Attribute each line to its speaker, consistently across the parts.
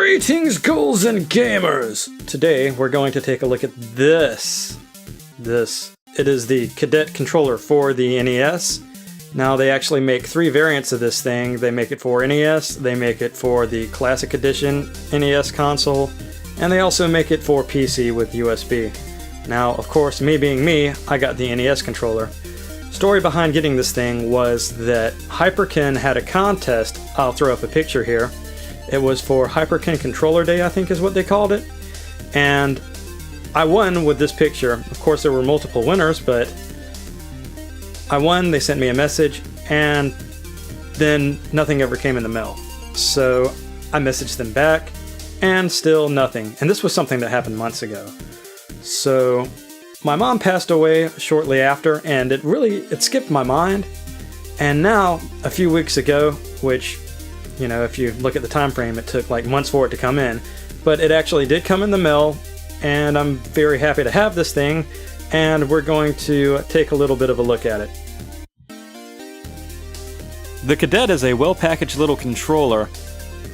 Speaker 1: Greetings, ghouls and gamers! Today we're going to take a look at this. It is the Cadet controller for the NES. Now they actually make three variants of this thing. They make it for NES, they make it for the Classic Edition NES console, and they also make it for PC with USB. Now, of course, me being me, I got the NES controller. Story behind getting this thing was that Hyperkin had a contest. I'll throw up a picture here. It was for Hyperkin Controllerday, I think is what they called it. And I won with this picture. Of course, there were multiple winners, but I won, they sent me a message, and then nothing ever came in the mail. So I messaged them back, and still nothing. And this was something that happened months ago. So my mom passed away shortly after, and it skipped my mind. And now, a few weeks ago, which, you know, if you look at the time frame, it took like months for it to come in, but it actually did come in the mail, and I'm very happy to have this thing, and we're going to take a little bit of a look at it. The Cadet is a well-packaged little controller.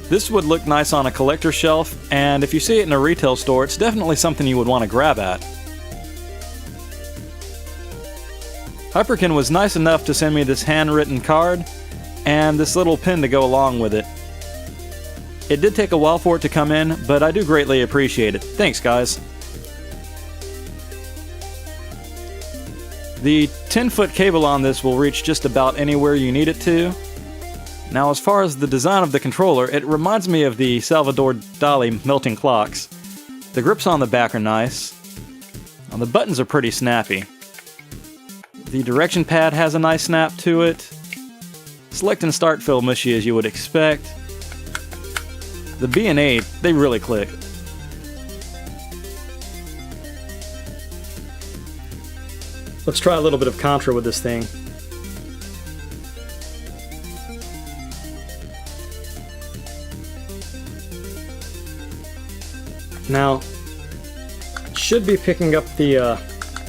Speaker 1: This would look nice on a collector shelf, and if you see it in a retail store, it's definitely something you would want to grab at. Hyperkin was nice enough to send me this handwritten card, and this little pin to go along with it. It did take a while for it to come in, but I do greatly appreciate it. Thanks, guys. The 10-foot cable on this will reach just about anywhere you need it to. Now, as far as the design of the controller, it reminds me of the Salvador Dali melting clocks. The grips on the back are nice. And the buttons are pretty snappy. The direction pad has a nice snap to it. Select and start feel mushy as you would expect. The B and A, they really click. Let's try a little bit of Contra with this thing. Now, should be picking up the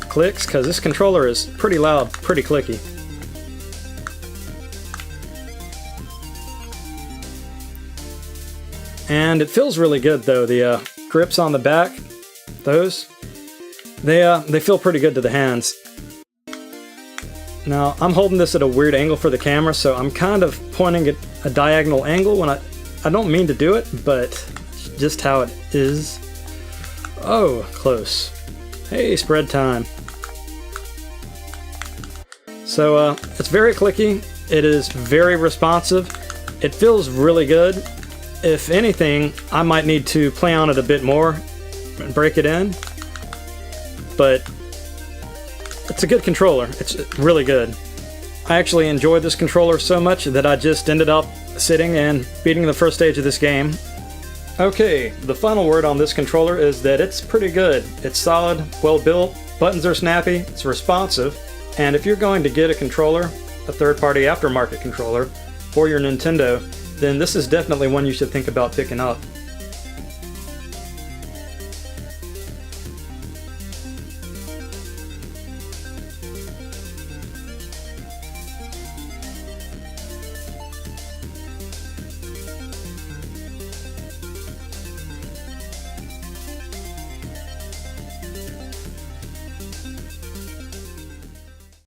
Speaker 1: clicks, because this controller is pretty loud, pretty clicky. And it feels really good though. The grips on the back, they feel pretty good to the hands. Now, I'm holding this at a weird angle for the camera, so I'm kind of pointing at a diagonal angle when I don't mean to do it, but just how it is. Oh, close. Hey, spread time. So, it's very clicky. It is very responsive. It feels really good. If anything, I might need to play on it a bit more and break it in. But it's a good controller. It's really good. I actually enjoyed this controller so much that I just ended up sitting and beating the first stage of this game. Okay, the final word on this controller is that it's pretty good. It's solid, well built, buttons are snappy, it's responsive, and if you're going to get a controller, a third-party aftermarket controller, for your Nintendo, then this is definitely one you should think about picking up.